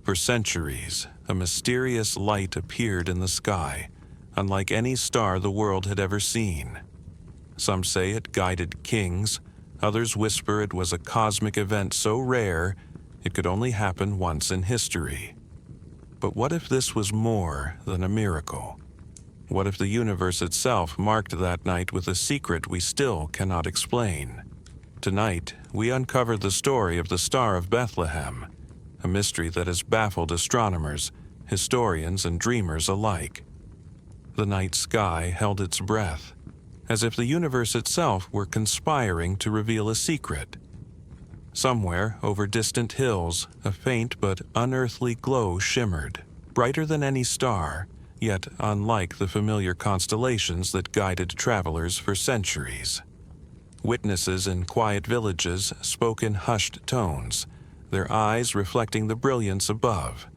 For centuries, a mysterious light appeared in the sky, unlike any star the world had ever seen. Some say it guided kings, others whisper it was a cosmic event so rare it could only happen once in history. But what if this was more than a miracle? What if the universe itself marked that night with a secret we still cannot explain? Tonight, we uncover the story of the Star of Bethlehem, a mystery that has baffled astronomers, historians, and dreamers alike. The night sky held its breath, as if the universe itself were conspiring to reveal a secret. Somewhere over distant hills, a faint but unearthly glow shimmered, brighter than any star, yet unlike the familiar constellations that guided travelers for centuries. Witnesses in quiet villages spoke in hushed tones, their eyes reflecting the brilliance above,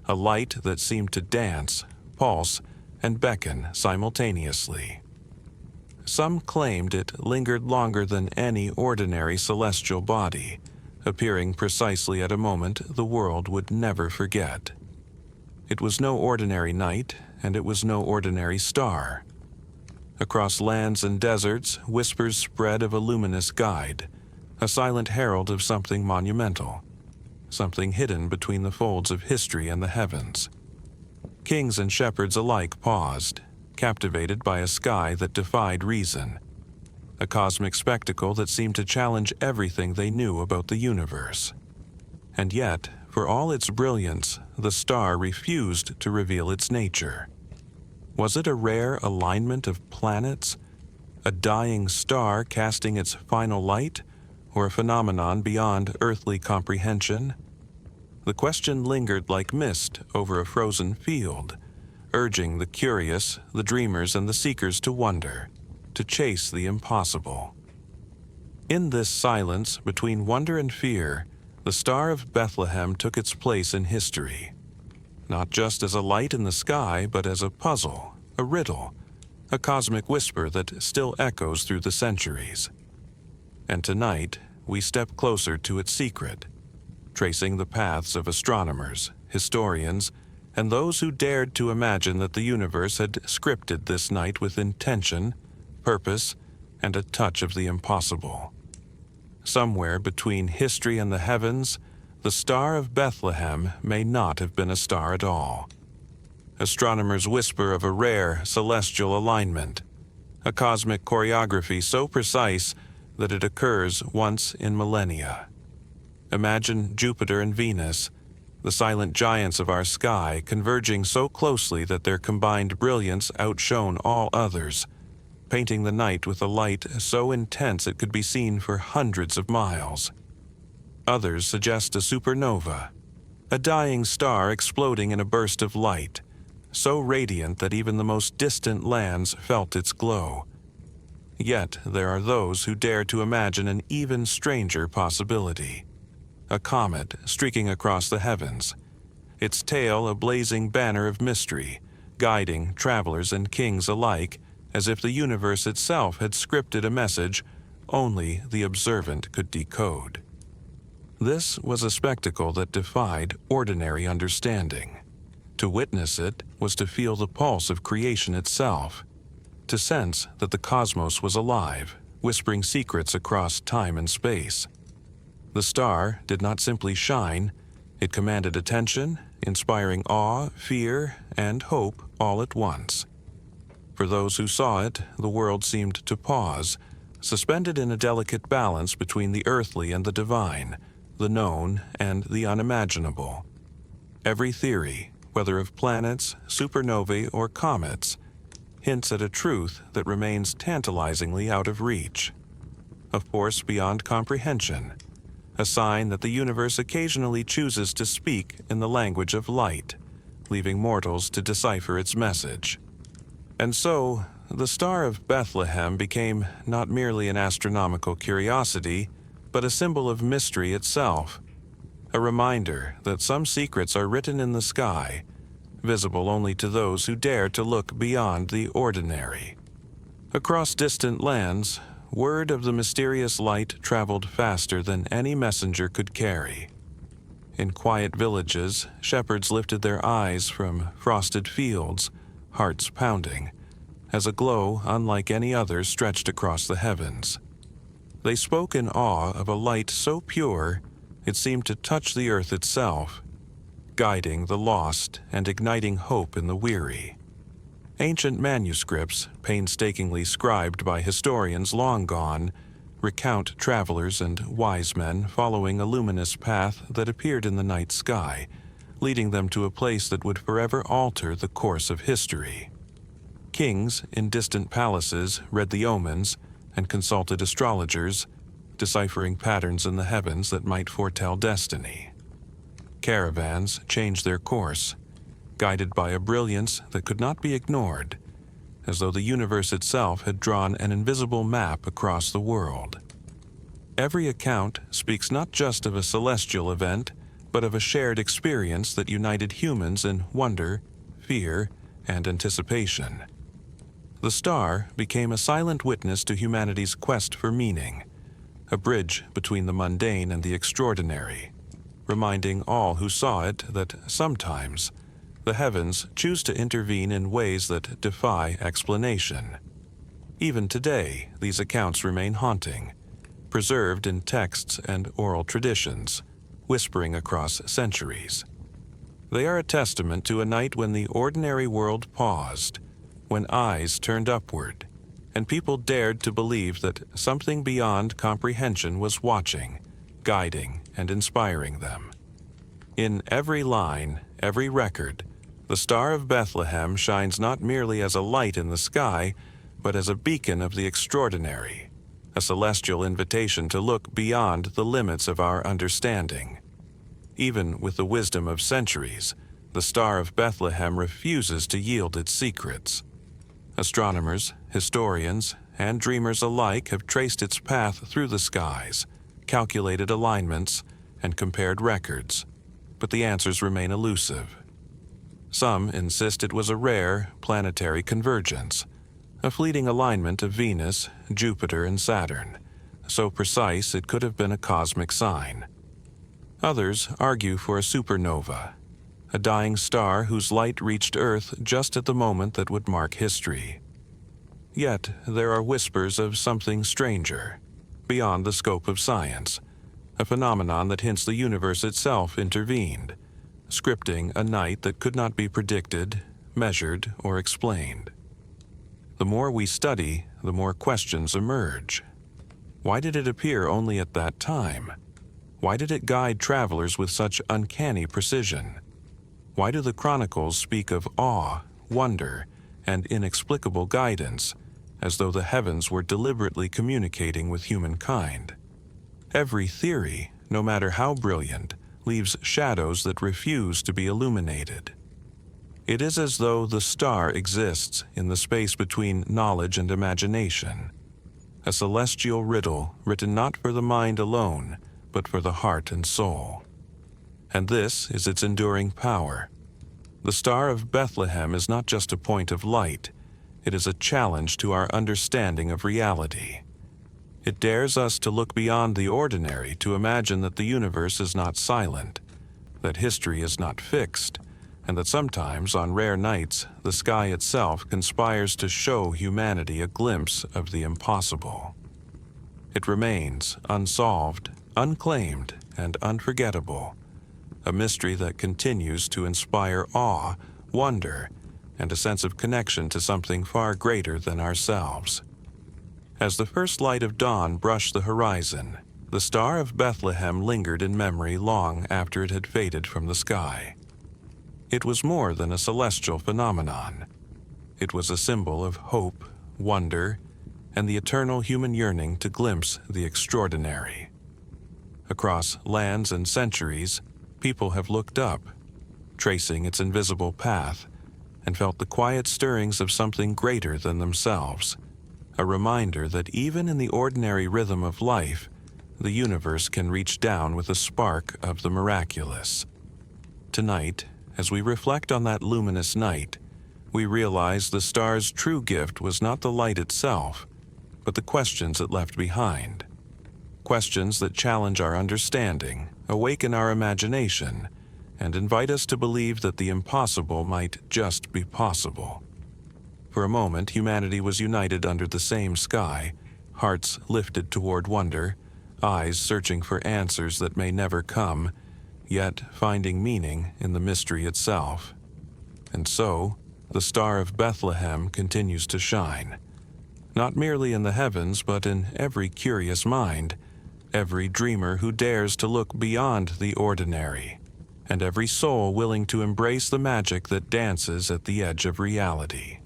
a light that seemed to dance, pulse, and beckon simultaneously. Some claimed it lingered longer than any ordinary celestial body, appearing precisely at a moment the world would never forget. It was no ordinary night, and it was no ordinary star. Across lands and deserts, whispers spread of a luminous guide, a silent herald of something monumental, something hidden between the folds of history and the heavens. Kings and shepherds alike paused, captivated by a sky that defied reason, a cosmic spectacle that seemed to challenge everything they knew about the universe. And yet, for all its brilliance, the star refused to reveal its nature. Was it a rare alignment of planets, a dying star casting its final light, or a phenomenon beyond earthly comprehension? The question lingered like mist over a frozen field, urging the curious, the dreamers, and the seekers to wonder, to chase the impossible. In this silence between wonder and fear, the Star of Bethlehem took its place in history, not just as a light in the sky, but as a puzzle, a riddle, a cosmic whisper that still echoes through the centuries. And tonight, we step closer to its secret, tracing the paths of astronomers, historians, and those who dared to imagine that the universe had scripted this night with intention, purpose, and a touch of the impossible. Somewhere between history and the heavens, the Star of Bethlehem may not have been a star at all. Astronomers whisper of a rare celestial alignment, a cosmic choreography so precise that it occurs once in millennia. Imagine Jupiter and Venus, the silent giants of our sky, converging so closely that their combined brilliance outshone all others, painting the night with a light so intense it could be seen for hundreds of miles. Others suggest a supernova, a dying star exploding in a burst of light, so radiant that even the most distant lands felt its glow. Yet there are those who dare to imagine an even stranger possibility: a comet streaking across the heavens, its tail a blazing banner of mystery, guiding travelers and kings alike, as if the universe itself had scripted a message only the observant could decode. This was a spectacle that defied ordinary understanding. To witness it was to feel the pulse of creation itself, to sense that the cosmos was alive, whispering secrets across time and space. The star did not simply shine, it commanded attention, inspiring awe, fear, and hope all at once. For those who saw it, the world seemed to pause, suspended in a delicate balance between the earthly and the divine, the known and the unimaginable. Every theory, whether of planets, supernovae, or comets, hints at a truth that remains tantalizingly out of reach. A force beyond comprehension, a sign that the universe occasionally chooses to speak in the language of light, leaving mortals to decipher its message. And so, the Star of Bethlehem became not merely an astronomical curiosity, but a symbol of mystery itself, a reminder that some secrets are written in the sky, visible only to those who dare to look beyond the ordinary. Across distant lands, word of the mysterious light traveled faster than any messenger could carry. In quiet villages, shepherds lifted their eyes from frosted fields, hearts pounding, as a glow unlike any other stretched across the heavens. They spoke in awe of a light so pure it seemed to touch the earth itself, guiding the lost and igniting hope in the weary. Ancient manuscripts, painstakingly scribed by historians long gone, recount travelers and wise men following a luminous path that appeared in the night sky, leading them to a place that would forever alter the course of history. Kings in distant palaces read the omens and consulted astrologers, deciphering patterns in the heavens that might foretell destiny. Caravans changed their course, guided by a brilliance that could not be ignored, as though the universe itself had drawn an invisible map across the world. Every account speaks not just of a celestial event, but of a shared experience that united humans in wonder, fear, and anticipation. The star became a silent witness to humanity's quest for meaning, a bridge between the mundane and the extraordinary, reminding all who saw it that sometimes the heavens choose to intervene in ways that defy explanation. Even today, these accounts remain haunting, preserved in texts and oral traditions, whispering across centuries. They are a testament to a night when the ordinary world paused, when eyes turned upward, and people dared to believe that something beyond comprehension was watching, guiding, and inspiring them. In every line, every record, the Star of Bethlehem shines not merely as a light in the sky, but as a beacon of the extraordinary, a celestial invitation to look beyond the limits of our understanding. Even with the wisdom of centuries, the Star of Bethlehem refuses to yield its secrets. Astronomers, historians, and dreamers alike have traced its path through the skies, calculated alignments, and compared records, but the answers remain elusive. Some insist it was a rare planetary convergence, a fleeting alignment of Venus, Jupiter, and Saturn, so precise it could have been a cosmic sign. Others argue for a supernova, a dying star whose light reached Earth just at the moment that would mark history. Yet there are whispers of something stranger, beyond the scope of science, a phenomenon that hints the universe itself intervened, scripting a night that could not be predicted, measured, or explained. The more we study, the more questions emerge. Why did it appear only at that time? Why did it guide travelers with such uncanny precision? Why do the chronicles speak of awe, wonder, and inexplicable guidance, as though the heavens were deliberately communicating with humankind? Every theory, no matter how brilliant, leaves shadows that refuse to be illuminated. It is as though the star exists in the space between knowledge and imagination, a celestial riddle written not for the mind alone, but for the heart and soul. And this is its enduring power. The Star of Bethlehem is not just a point of light, it is a challenge to our understanding of reality. It dares us to look beyond the ordinary, to imagine that the universe is not silent, that history is not fixed, and that sometimes, on rare nights, the sky itself conspires to show humanity a glimpse of the impossible. It remains unsolved, unclaimed, and unforgettable, a mystery that continues to inspire awe, wonder, and a sense of connection to something far greater than ourselves. As the first light of dawn brushed the horizon, the Star of Bethlehem lingered in memory long after it had faded from the sky. It was more than a celestial phenomenon. It was a symbol of hope, wonder, and the eternal human yearning to glimpse the extraordinary. Across lands and centuries, people have looked up, tracing its invisible path, and felt the quiet stirrings of something greater than themselves, a reminder that even in the ordinary rhythm of life, the universe can reach down with a spark of the miraculous. Tonight, as we reflect on that luminous night, we realize the star's true gift was not the light itself, but the questions it left behind. Questions that challenge our understanding, awaken our imagination, and invite us to believe that the impossible might just be possible. For a moment, humanity was united under the same sky, hearts lifted toward wonder, eyes searching for answers that may never come, yet finding meaning in the mystery itself. And so, the Star of Bethlehem continues to shine, not merely in the heavens, but in every curious mind, every dreamer who dares to look beyond the ordinary, and every soul willing to embrace the magic that dances at the edge of reality.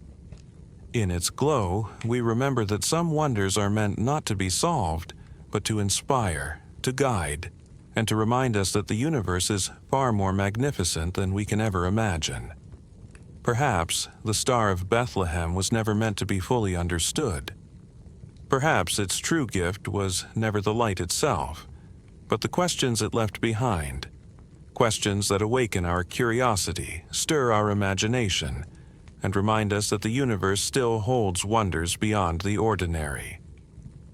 In its glow, we remember that some wonders are meant not to be solved, but to inspire, to guide, and to remind us that the universe is far more magnificent than we can ever imagine. Perhaps the Star of Bethlehem was never meant to be fully understood. Perhaps its true gift was never the light itself, but the questions it left behind. Questions that awaken our curiosity, stir our imagination, and remind us that the universe still holds wonders beyond the ordinary.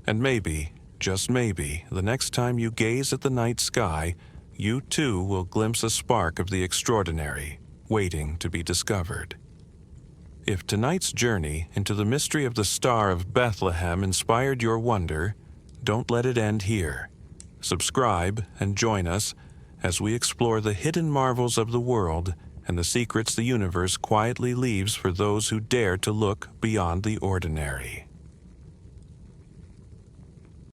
And maybe, just maybe, the next time you gaze at the night sky, you too will glimpse a spark of the extraordinary, waiting to be discovered. If tonight's journey into the mystery of the Star of Bethlehem inspired your wonder, don't let it end here. Subscribe and join us as we explore the hidden marvels of the world and the secrets the universe quietly leaves for those who dare to look beyond the ordinary.